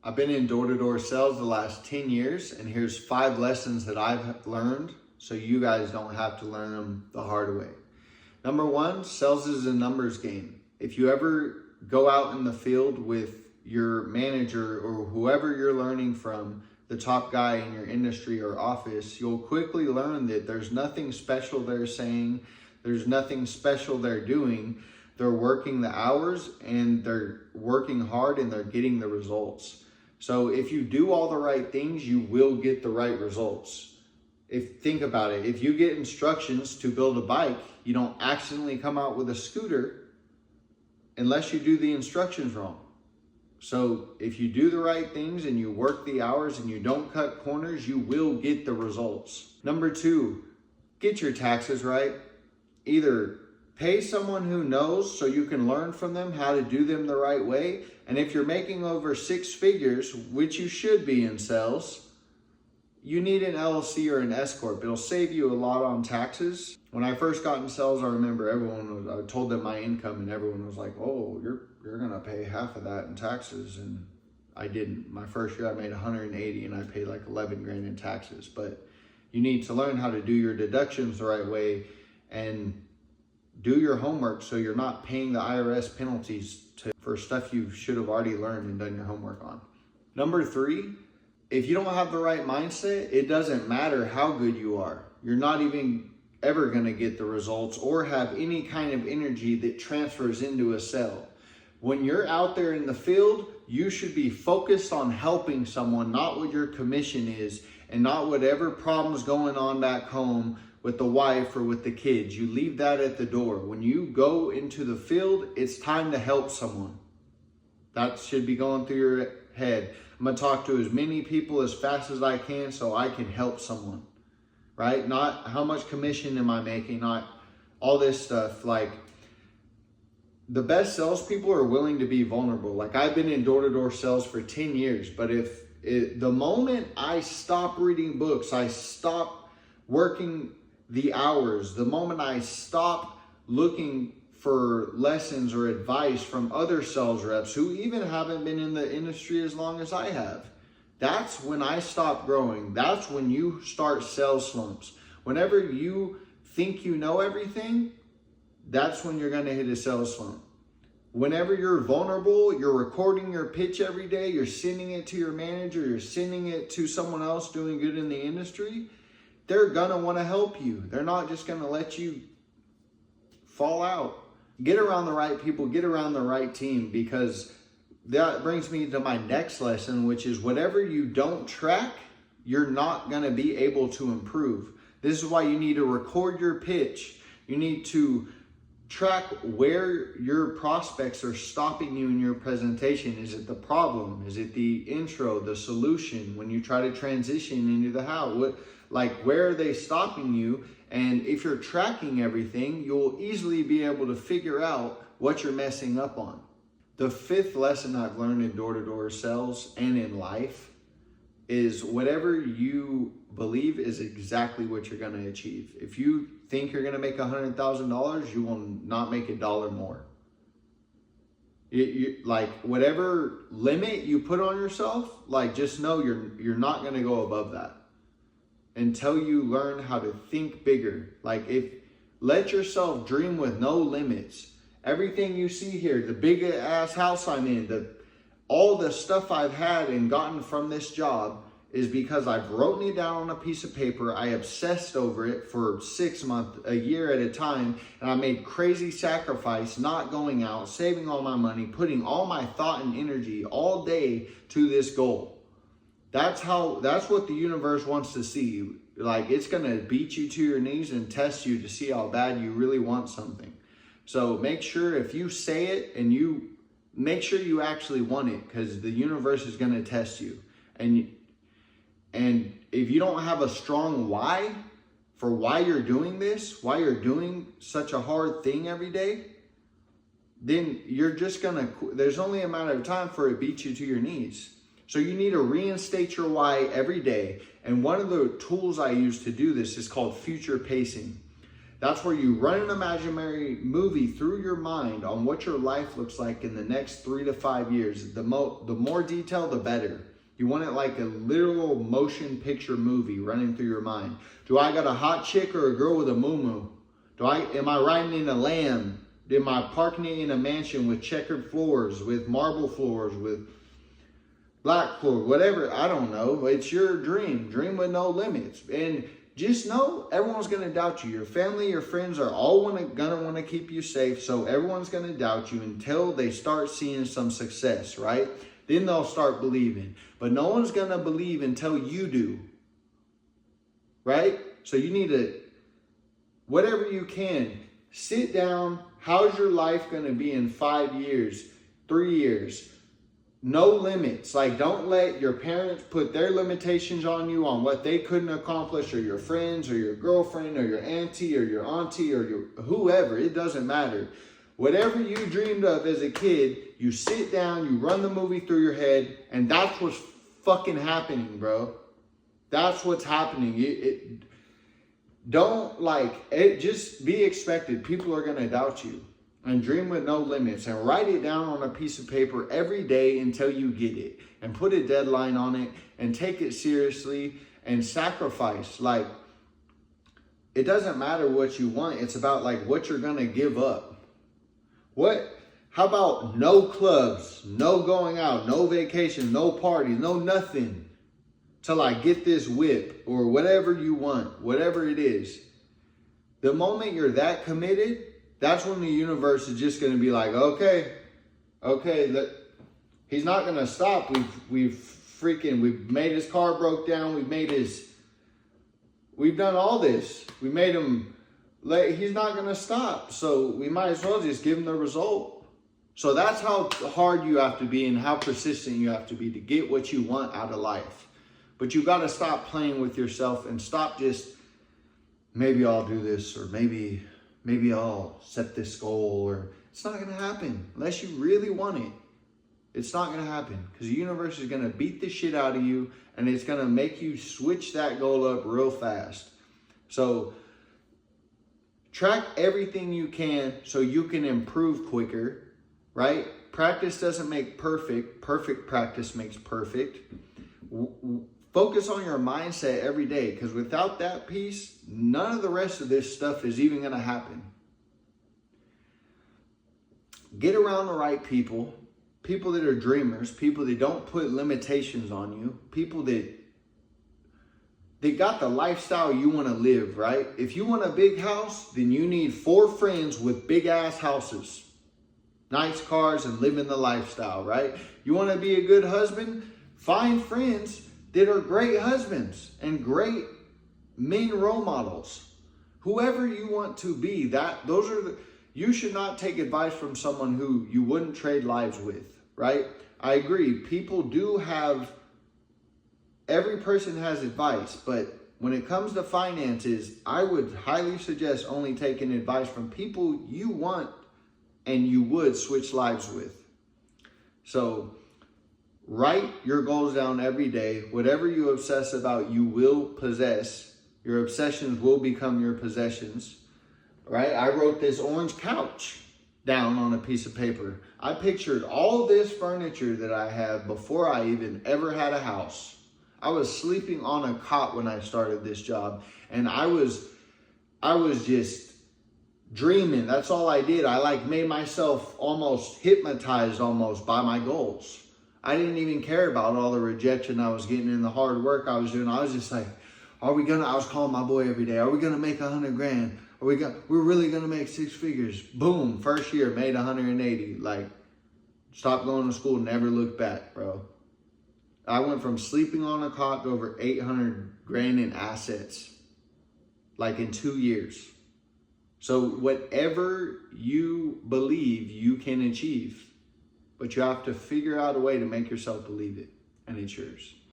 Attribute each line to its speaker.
Speaker 1: I've been in door-to-door sales the last 10 years, and here's 5 lessons that I've learned so you guys don't have to learn them the hard way. Number 1, sales is a numbers game. If you ever go out in the field with your manager or whoever you're learning from, the top guy in your industry or office, you'll quickly learn that there's nothing special they're saying, there's nothing special they're doing. They're working the hours and they're working hard and they're getting the results. So if you do all the right things, you will get the right results. Think about it. If you get instructions to build a bike, you don't accidentally come out with a scooter unless you do the instructions wrong. So if you do the right things and you work the hours and you don't cut corners, you will get the results. Number 2, get your taxes right. Either pay someone who knows so you can learn from them how to do them the right way. And if you're making over 6 figures, which you should be in sales, you need an LLC or an S Corp. It'll save you a lot on taxes. When I first got in sales, I remember I told them my income and everyone was like, oh, you're gonna pay half of that in taxes. And I didn't. My first year I made 180 and I paid like 11 grand in taxes. But you need to learn how to do your deductions the right way and do your homework so you're not paying the IRS penalties for stuff you should have already learned and done your homework on. Number 3, if you don't have the right mindset, it doesn't matter how good you are. You're not even ever going to get the results or have any kind of energy that transfers into a sale. When you're out there in the field, you should be focused on helping someone, not what your commission is and not whatever problem's going on back home with the wife or with the kids. You leave that at the door. When you go into the field, it's time to help someone. That should be going through your head. I'm gonna talk to as many people as fast as I can so I can help someone, right? Not how much commission am I making, not all this stuff. Like, the best salespeople are willing to be vulnerable. Like, I've been in door-to-door sales for 10 years, but the moment I stop reading books, I stop working the hours, the moment I stop looking for lessons or advice from other sales reps who even haven't been in the industry as long as I have, that's when I stop growing. That's when you start sales slumps. Whenever you think you know everything, that's when you're gonna hit a sales slump. Whenever you're vulnerable, you're recording your pitch every day, you're sending it to your manager, you're sending it to someone else doing good in the industry, they're gonna wanna help you. They're not just gonna let you fall out. Get around the right people, get around the right team, because that brings me to my next lesson, which is whatever you don't track, you're not gonna be able to improve. This is why you need to record your pitch. You need to track where your prospects are stopping you in your presentation. Is it the problem? Is it the intro, the solution? When you try to transition into the how, where are they stopping you? And if you're tracking everything, you'll easily be able to figure out what you're messing up on. The 5th lesson I've learned in door-to-door sales and in life is whatever you believe is exactly what you're going to achieve. If you think you're going to make $100,000, you will not make $1 more. Like, whatever limit you put on yourself, like, just know you're not going to go above that until you learn how to think bigger. Like, let yourself dream with no limits. Everything you see here, the big ass house I'm in, all the stuff I've had and gotten from this job is because I've written it down on a piece of paper. I obsessed over it for 6 months, a year at a time, and I made crazy sacrifice, not going out, saving all my money, putting all my thought and energy all day to this goal. That's what the universe wants to see. Like, it's gonna beat you to your knees and test you to see how bad you really want something. So make sure if you say it, and you make sure you actually want it, because the universe is gonna test you. And if you don't have a strong why for why you're doing this, why you're doing such a hard thing every day, then you're just there's only a matter of time for it beats you to your knees. So you need to reinstate your why every day. And one of the tools I use to do this is called future pacing. That's where you run an imaginary movie through your mind on what your life looks like in the next 3 to 5 years. The more detail, the better. You want it like a literal motion picture movie running through your mind. Do I got a hot chick or a girl with a moo-moo? Am I riding in a lamb? Am I parking it in a mansion with checkered floors, with marble floors, with black floor, whatever? I don't know. It's your dream. Dream with no limits. And just know everyone's going to doubt you. Your family, your friends are all going to want to keep you safe. So everyone's going to doubt you until they start seeing some success, right? Then they'll start believing. But no one's going to believe until you do, right? So you need to, whatever you can, sit down. How's your life going to be in 5 years, 3 years? No limits. Like, don't let your parents put their limitations on you on what they couldn't accomplish, or your friends or your girlfriend or your auntie or your whoever. It doesn't matter. Whatever you dreamed of as a kid, you sit down, you run the movie through your head, and that's what's fucking happening, bro. That's what's happening. Just be expected. People are going to doubt you. And dream with no limits, and write it down on a piece of paper every day until you get it, and put a deadline on it, and take it seriously, and sacrifice. Like, it doesn't matter what you want. It's about like what you're going to give up. How about no clubs, no going out, no vacation, no parties, no nothing till I get this whip or whatever you want, whatever it is. The moment you're that committed, that's when the universe is just going to be like, okay, he's not going to stop. We've made his car broke down. We've done all this. We made him he's not going to stop. So we might as well just give him the result. So that's how hard you have to be and how persistent you have to be to get what you want out of life. But you got to stop playing with yourself and stop just, maybe I'll do this, or maybe I'll set this goal, or it's not going to happen unless you really want it. It's not going to happen because the universe is going to beat the shit out of you, and it's going to make you switch that goal up real fast. So track everything you can so you can improve quicker, right? Practice doesn't make perfect. Perfect practice makes perfect. Focus on your mindset every day, because without that piece, none of the rest of this stuff is even going to happen. Get around the right people that are dreamers, people that don't put limitations on you, people that got the lifestyle you want to live, right? If you want a big house, then you need 4 friends with big ass houses, nice cars, and living the lifestyle, right? You want to be a good husband? Find friends that are great husbands and great men role models. Whoever you want to be, you should not take advice from someone who you wouldn't trade lives with, right? I agree. Every person has advice, but when it comes to finances, I would highly suggest only taking advice from people you want and you would switch lives with. So write your goals down every day. Whatever you obsess about, you will possess. Your obsessions will become your possessions, right? I wrote this orange couch down on a piece of paper. I pictured all this furniture that I have before I even ever had a house. I was sleeping on a cot when I started this job, and I was just dreaming. That's all I did. I made myself almost hypnotized by my goals. I didn't even care about all the rejection I was getting and the hard work I was doing. I was just like, I was calling my boy every day. Are we going to make 100 grand? We're really going to make 6 figures. Boom. First year, made 180. Stopped going to school, never looked back, bro. I went from sleeping on a cot to over 800 grand in assets, in 2 years. So whatever you believe, you can achieve. But you have to figure out a way to make yourself believe it, and it's yours.